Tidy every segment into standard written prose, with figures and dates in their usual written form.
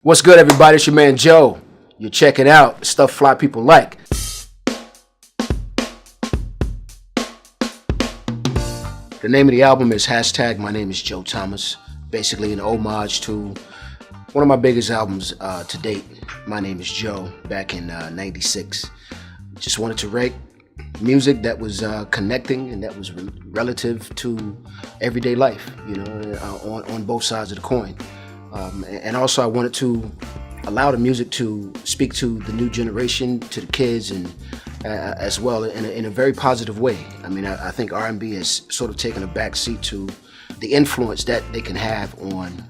What's good, everybody? It's your man Joe. You're checking out Stuff Fly People Like. The name of the album is #My Name is Joe Thomas. Basically an homage to one of my biggest albums to date, My Name is Joe, back in '96. Just wanted to write music that was connecting and that was relative to everyday life, on both sides of the coin. And also I wanted to allow the music to speak to the new generation, to the kids, and as well in a very positive way. I mean, I think R&B has sort of taken a back seat to the influence that they can have on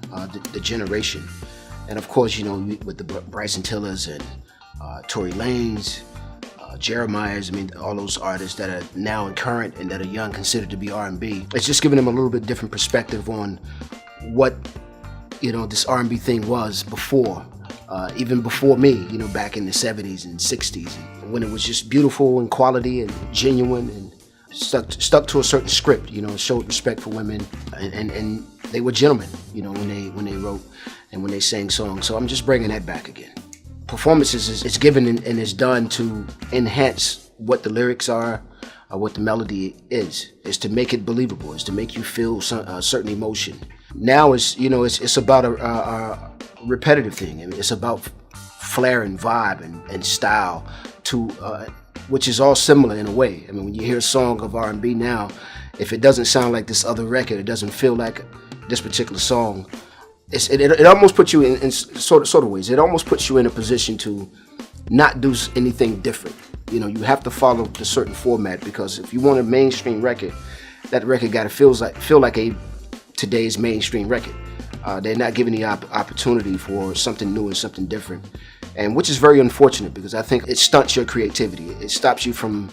the generation. And of course, with the Bryson Tillers and Tory Lanez, Jeremih, I mean, all those artists that are now current and that are young considered to be R&B. It's just giving them a little bit different perspective on what this R&B thing was before, even before me, back in the 70s and 60s, when it was just beautiful and quality and genuine and stuck to a certain script, showed respect for women, and they were gentlemen, when they wrote and when they sang songs. So I'm just bringing that back again. Performances is given and is done to enhance what the lyrics are, what the melody is to make it believable, is to make you feel a certain emotion. Now it's about a repetitive thing. I mean, it's about flair and vibe and style, which is all similar in a way. I mean, when you hear a song of R&B now, if it doesn't sound like this other record, it doesn't feel like this particular song, it almost puts you in sort of ways. It almost puts you in a position to not do anything different. You have to follow the certain format, because if you want a mainstream record, that record got to feel like a today's mainstream record. They're not giving the opportunity for something new and something different, and which is very unfortunate, because I think it stunts your creativity. It stops you from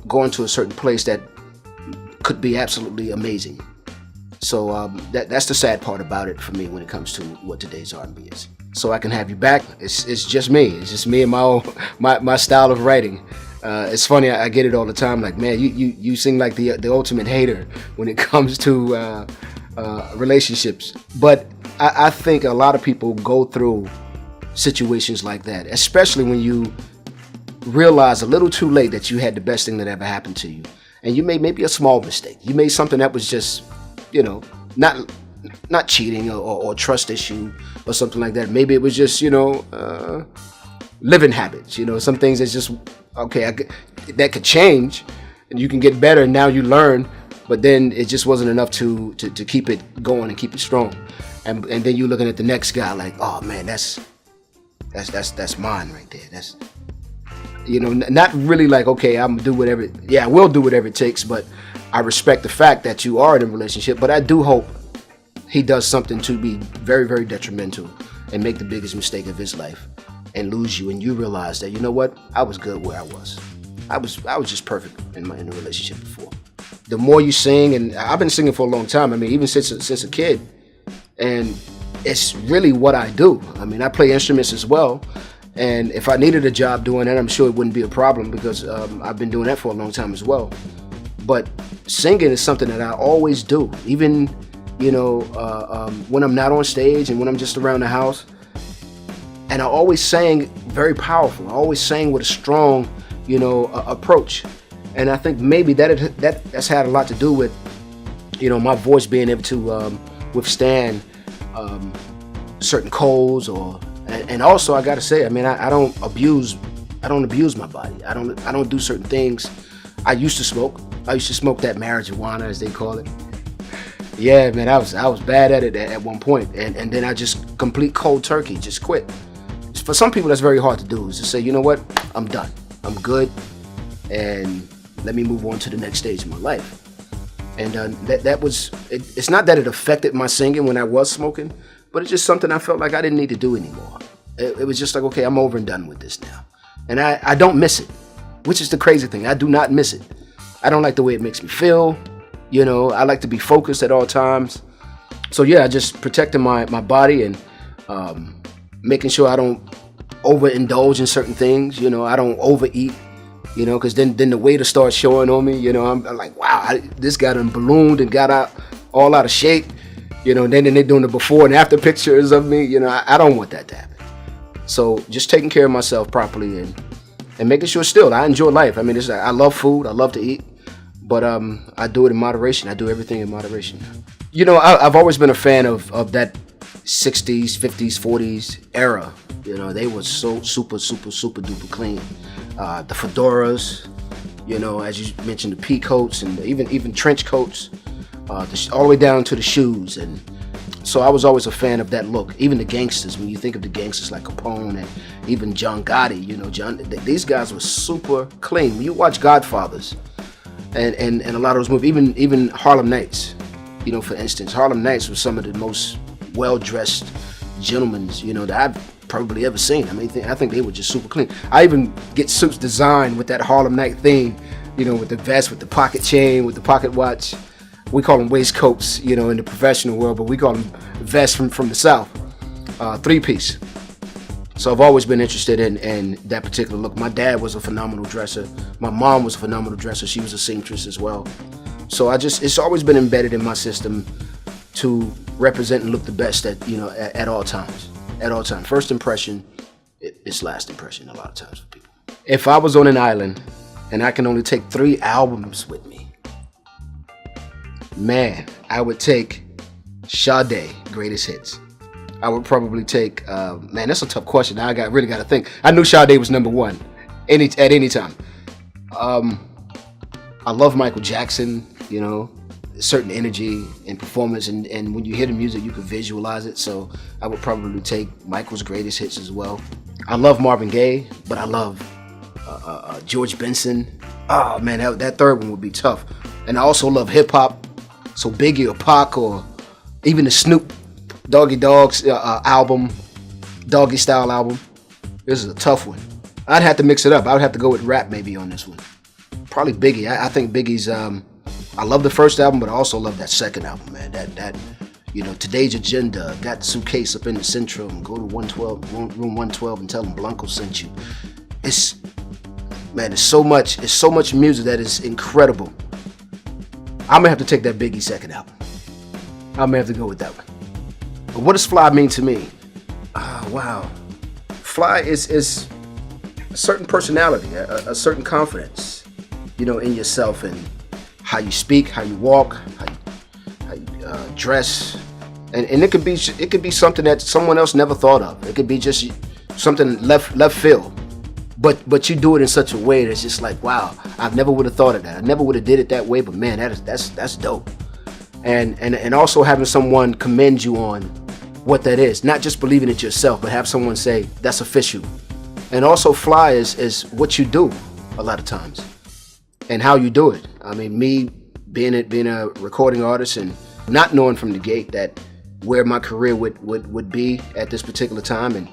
going to a certain place that could be absolutely amazing. So that's the sad part about it for me when it comes to what today's R&B is. So I can have you back. It's just me. It's just me and my style of writing. It's funny, I get it all the time. Like, man, you sing like the ultimate hater when it comes to relationships. But I think a lot of people go through situations like that, especially when you realize a little too late that you had the best thing that ever happened to you, and you made maybe a small mistake. You made something that was just, not cheating or trust issue or something like that. Maybe it was just, living habits. Some things that's just, that could change and you can get better, and now you learn, but then it just wasn't enough to keep it going and keep it strong. And then you're looking at the next guy like, oh man, that's mine right there. That's, not really like, okay, I'm gonna do whatever. Yeah, I will do whatever it takes, but I respect the fact that you are in a relationship. But I do hope he does something to be very, very detrimental and make the biggest mistake of his life and lose you, and you realize that, you know what, I was good where I was. I was just perfect in the relationship before. The more you sing, and I've been singing for a long time. I mean, even since a kid, and it's really what I do. I mean, I play instruments as well, and if I needed a job doing that, I'm sure it wouldn't be a problem, because I've been doing that for a long time as well. But singing is something that I always do, even when I'm not on stage and when I'm just around the house. And I always sang very powerful. I always sang with a strong, approach. And I think maybe that's had a lot to do with, my voice being able to withstand certain colds, and also I gotta say, I mean, I don't abuse my body. I don't do certain things. I used to smoke that marijuana, as they call it. Yeah, man, I was bad at it at one point, and then I just complete cold turkey, just quit. For some people, that's very hard to do, is to say, you know what, I'm done, I'm good, and let me move on to the next stage of my life. And that was, it's not that it affected my singing when I was smoking, but it's just something I felt like I didn't need to do anymore. It was just like, okay, I'm over and done with this now. And I don't miss it, which is the crazy thing. I do not miss it. I don't like the way it makes me feel. I like to be focused at all times. So yeah, just protecting my body and making sure I don't overindulge in certain things. I don't overeat. Because then the weight will start showing on me. I'm like, wow, this got ballooned and got all out of shape. And then they're doing the before and after pictures of me. I don't want that to happen. So just taking care of myself properly and making sure still I enjoy life. I mean, I love food. I love to eat. But I do it in moderation. I do everything in moderation. I've always been a fan of that 60s, 50s, 40s era. They were so super, super, super duper clean. The fedoras, as you mentioned, the pea coats and even trench coats, all the way down to the shoes. And so I was always a fan of that look. Even the gangsters, when you think of the gangsters like Capone and even John Gotti, these guys were super clean. When you watch Godfathers and a lot of those movies, even Harlem Nights, for instance, Harlem Nights was some of the most well-dressed gentlemen, that I've probably ever seen. I mean, I think they were just super clean. I even get suits designed with that Harlem Night theme, with the vest, with the pocket chain, with the pocket watch. We call them waistcoats, in the professional world, but we call them vests from the South, three-piece. So I've always been interested in that particular look. My dad was a phenomenal dresser. My mom was a phenomenal dresser. She was a seamstress as well. So it's always been embedded in my system to represent and look the best at all times. At all times. First impression, it's last impression a lot of times for people. If I was on an island and I can only take 3 albums with me, man, I would take Sade, Greatest Hits. I would probably take, man, that's a tough question. Now I really got to think. I knew Sade was number 1 at any time. I love Michael Jackson, certain energy and performance, and when you hear the music, you can visualize it. So I would probably take Michael's Greatest Hits as well. I love Marvin Gaye, but I love George Benson. Oh man, that third one would be tough. And I also love hip hop, so Biggie or Pac or even the Snoop Doggy Dogg's album, Doggy Style album. This is a tough one. I'd have to mix it up. I would have to go with rap maybe on this one. Probably Biggie. I think Biggie's. I love the first album, but I also love that second album, man. That Today's Agenda, Got the Suitcase Up in the Central, and go to room 112 and tell them Blanco sent you. It's so much music that is incredible. I'm gonna have to take that Biggie second album. I'm gonna have to go with that one. But what does Fly mean to me? Wow. Fly is a certain personality, a certain confidence, in yourself and how you speak, how you walk, how you dress, and it could be something that someone else never thought of. It could be just something left field, but you do it in such a way that's just like, wow, I never would have thought of that. I never would have did it that way, but man, that's dope. And also having someone commend you on what that is, not just believing it yourself, but have someone say that's official. And also Fly is what you do a lot of times and how you do it. I mean, me being a recording artist and not knowing from the gate that where my career would be at this particular time, and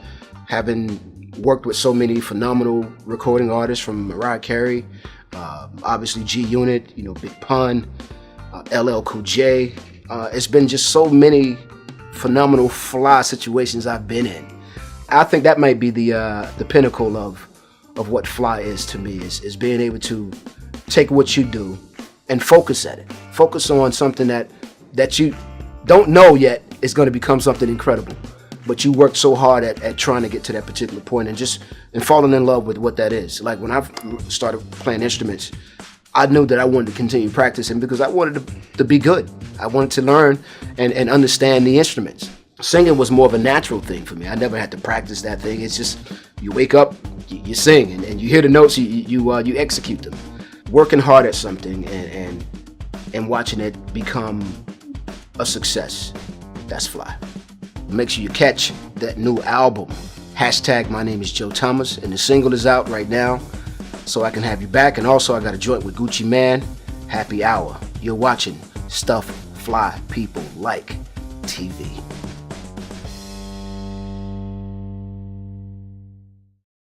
having worked with so many phenomenal recording artists from Mariah Carey, obviously G Unit, Big Pun, LL Cool J. It's been just so many phenomenal Fly situations I've been in. I think that might be the pinnacle of what Fly is to me, is being able to take what you do and focus at it. Focus on something that you don't know yet is going to become something incredible, but you worked so hard at trying to get to that particular point and falling in love with what that is. Like when I started playing instruments, I knew that I wanted to continue practicing because I wanted to be good. I wanted to learn and understand the instruments. Singing was more of a natural thing for me. I never had to practice that thing. It's just you wake up, you sing, and you hear the notes, you execute them. Working hard at something and watching it become a success. That's Fly. Make sure you catch that new album. # My Name is Joe Thomas, and the single is out right now, so I can have you back. And also I got a joint with Gucci Man, Happy Hour. You're watching Stuff Fly People Like TV.